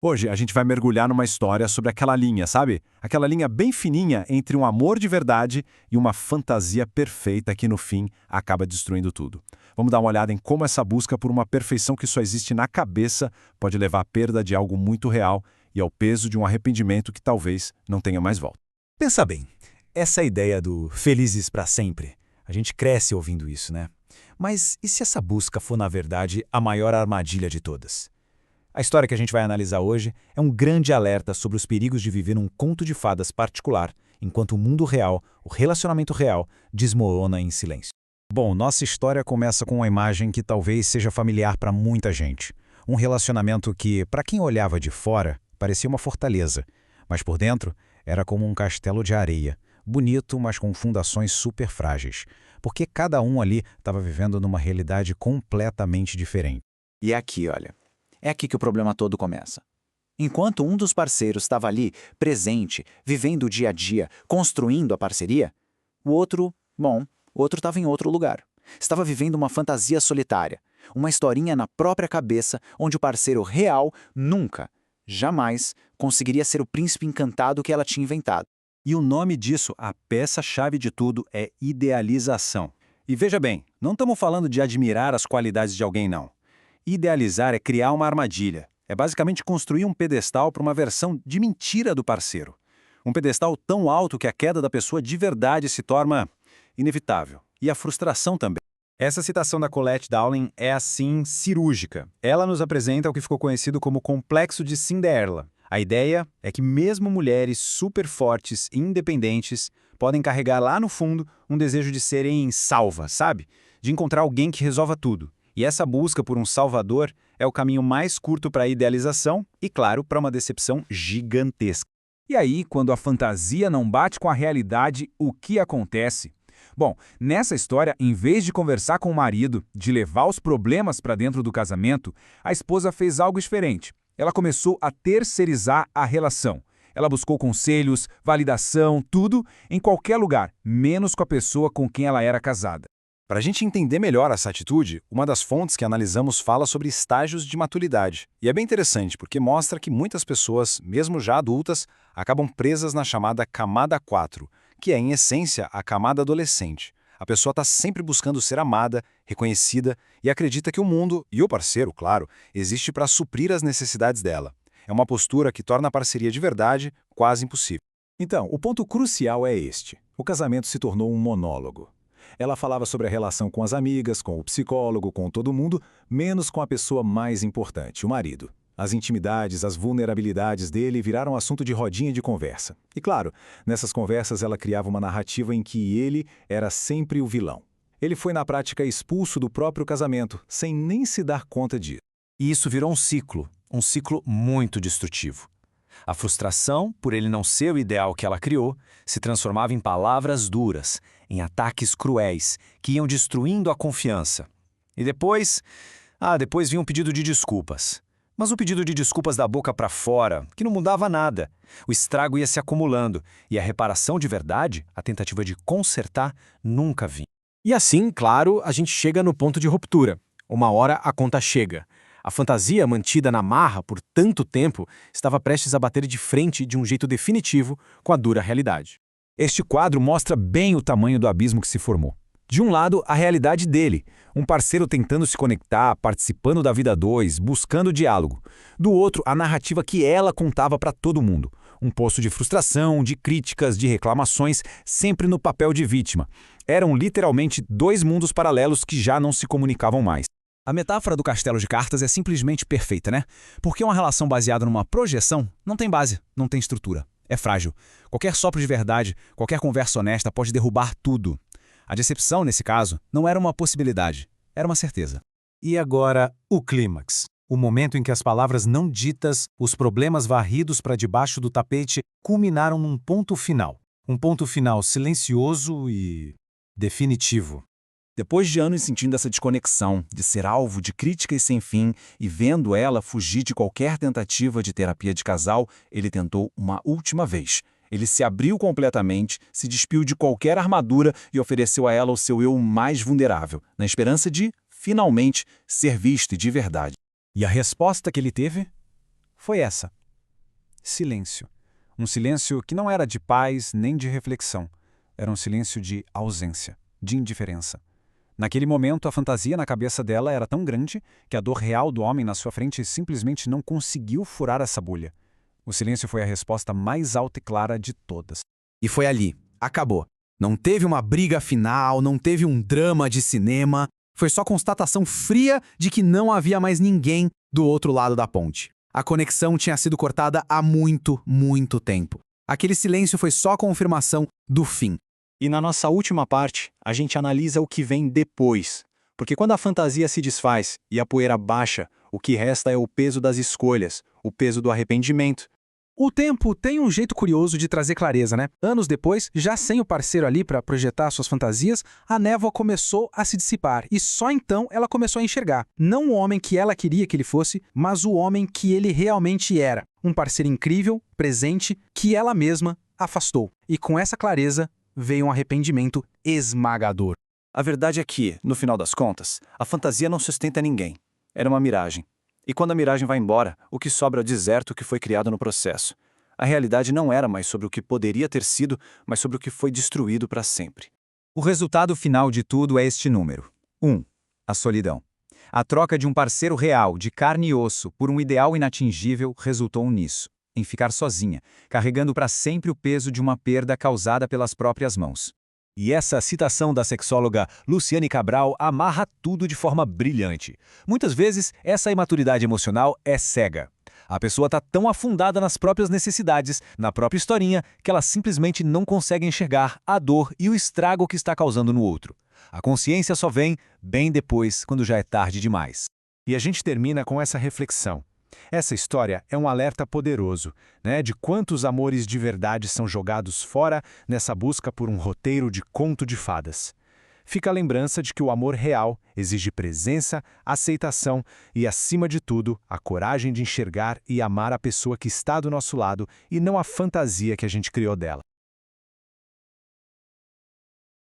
Hoje a gente vai mergulhar numa história sobre aquela linha, sabe? Aquela linha bem fininha entre um amor de verdade e uma fantasia perfeita que no fim acaba destruindo tudo. Vamos dar uma olhada em como essa busca por uma perfeição que só existe na cabeça pode levar à perda de algo muito real e ao peso de um arrependimento que talvez não tenha mais volta. Pensa bem, essa ideia do felizes para sempre, a gente cresce ouvindo isso, né? Mas e se essa busca for, na verdade, a maior armadilha de todas? A história que a gente vai analisar hoje é um grande alerta sobre os perigos de viver um conto de fadas particular, enquanto o mundo real, o relacionamento real, desmorona em silêncio. Bom, nossa história começa com uma imagem que talvez seja familiar para muita gente. Um relacionamento que, para quem olhava de fora, parecia uma fortaleza, mas por dentro era como um castelo de areia, bonito, mas com fundações super frágeis, porque cada um ali estava vivendo numa realidade completamente diferente. E é aqui, olha. É aqui que o problema todo começa. Enquanto um dos parceiros estava ali, presente, vivendo o dia a dia, construindo a parceria, o outro estava em outro lugar. Estava vivendo uma fantasia solitária, uma historinha na própria cabeça onde o parceiro real nunca, jamais, conseguiria ser o príncipe encantado que ela tinha inventado. E o nome disso, a peça-chave de tudo, é idealização. E veja bem, não estamos falando de admirar as qualidades de alguém, não. Idealizar é criar uma armadilha. É basicamente construir um pedestal para uma versão de mentira do parceiro. Um pedestal tão alto que a queda da pessoa de verdade se torna inevitável. E a frustração também. Essa citação da Colette Dowling é, assim, cirúrgica. Ela nos apresenta o que ficou conhecido como complexo de Cinderela. A ideia é que mesmo mulheres super fortes e independentes podem carregar lá no fundo um desejo de serem salvas, sabe? De encontrar alguém que resolva tudo. E essa busca por um salvador é o caminho mais curto para a idealização e, claro, para uma decepção gigantesca. E aí, quando a fantasia não bate com a realidade, o que acontece? Bom, nessa história, em vez de conversar com o marido, de levar os problemas para dentro do casamento, a esposa fez algo diferente. Ela começou a terceirizar a relação. Ela buscou conselhos, validação, tudo, em qualquer lugar, menos com a pessoa com quem ela era casada. Para a gente entender melhor essa atitude, uma das fontes que analisamos fala sobre estágios de maturidade. E é bem interessante, porque mostra que muitas pessoas, mesmo já adultas, acabam presas na chamada camada 4, que é, em essência, a camada adolescente. A pessoa está sempre buscando ser amada, reconhecida e acredita que o mundo, e o parceiro, claro, existe para suprir as necessidades dela. É uma postura que torna a parceria de verdade quase impossível. Então, o ponto crucial é este. O casamento se tornou um monólogo. Ela falava sobre a relação com as amigas, com o psicólogo, com todo mundo, menos com a pessoa mais importante, o marido. As intimidades, as vulnerabilidades dele viraram assunto de rodinha de conversa. E claro, nessas conversas ela criava uma narrativa em que ele era sempre o vilão. Ele foi na prática expulso do próprio casamento, sem nem se dar conta disso. E isso virou um ciclo muito destrutivo. A frustração, por ele não ser o ideal que ela criou, se transformava em palavras duras, em ataques cruéis, que iam destruindo a confiança. E depois vinha um pedido de desculpas. Mas o pedido de desculpas da boca para fora, que não mudava nada. O estrago ia se acumulando, e a reparação de verdade, a tentativa de consertar, nunca vinha. E assim, claro, a gente chega no ponto de ruptura. Uma hora a conta chega. A fantasia mantida na marra por tanto tempo estava prestes a bater de frente de um jeito definitivo com a dura realidade. Este quadro mostra bem o tamanho do abismo que se formou. De um lado, a realidade dele, um parceiro tentando se conectar, participando da vida a dois, buscando diálogo. Do outro, a narrativa que ela contava para todo mundo. Um poço de frustração, de críticas, de reclamações, sempre no papel de vítima. Eram literalmente dois mundos paralelos que já não se comunicavam mais. A metáfora do castelo de cartas é simplesmente perfeita, né? Porque uma relação baseada numa projeção não tem base, não tem estrutura. É frágil. Qualquer sopro de verdade, qualquer conversa honesta pode derrubar tudo. A decepção, nesse caso, não era uma possibilidade, era uma certeza. E agora, o clímax. O momento em que as palavras não ditas, os problemas varridos para debaixo do tapete, culminaram num ponto final. Um ponto final silencioso e definitivo. Depois de anos sentindo essa desconexão, de ser alvo de críticas sem fim e vendo ela fugir de qualquer tentativa de terapia de casal, ele tentou uma última vez. Ele se abriu completamente, se despiu de qualquer armadura e ofereceu a ela o seu eu mais vulnerável, na esperança de, finalmente, ser visto de verdade. E a resposta que ele teve? foi essa: silêncio. Um silêncio que não era de paz nem de reflexão. Era um silêncio de ausência, de indiferença. Naquele momento, a fantasia na cabeça dela era tão grande que a dor real do homem na sua frente simplesmente não conseguiu furar essa bolha. O silêncio foi a resposta mais alta e clara de todas. E foi ali. Acabou. Não teve uma briga final, não teve um drama de cinema. Foi só constatação fria de que não havia mais ninguém do outro lado da ponte. A conexão tinha sido cortada há muito, muito tempo. Aquele silêncio foi só confirmação do fim. E na nossa última parte, a gente analisa o que vem depois. Porque quando a fantasia se desfaz e a poeira baixa, o que resta é o peso das escolhas, o peso do arrependimento. O tempo tem um jeito curioso de trazer clareza, né? Anos depois, já sem o parceiro ali para projetar suas fantasias, a névoa começou a se dissipar e só então ela começou a enxergar. Não o homem que ela queria que ele fosse, mas o homem que ele realmente era. Um parceiro incrível, presente, que ela mesma afastou. E com essa clareza veio um arrependimento esmagador. A verdade é que, no final das contas, a fantasia não sustenta ninguém. Era uma miragem. E quando a miragem vai embora, o que sobra é o deserto que foi criado no processo. A realidade não era mais sobre o que poderia ter sido, mas sobre o que foi destruído para sempre. O resultado final de tudo é este número. 1. A solidão. A troca de um parceiro real, de carne e osso, por um ideal inatingível resultou nisso, em ficar sozinha, carregando para sempre o peso de uma perda causada pelas próprias mãos. E essa citação da sexóloga Luciane Cabral amarra tudo de forma brilhante. Muitas vezes, essa imaturidade emocional é cega. A pessoa está tão afundada nas próprias necessidades, na própria historinha, que ela simplesmente não consegue enxergar a dor e o estrago que está causando no outro. A consciência só vem bem depois, quando já é tarde demais. E a gente termina com essa reflexão. Essa história é um alerta poderoso, né, de quantos amores de verdade são jogados fora nessa busca por um roteiro de conto de fadas. Fica a lembrança de que o amor real exige presença, aceitação e, acima de tudo, a coragem de enxergar e amar a pessoa que está do nosso lado e não a fantasia que a gente criou dela.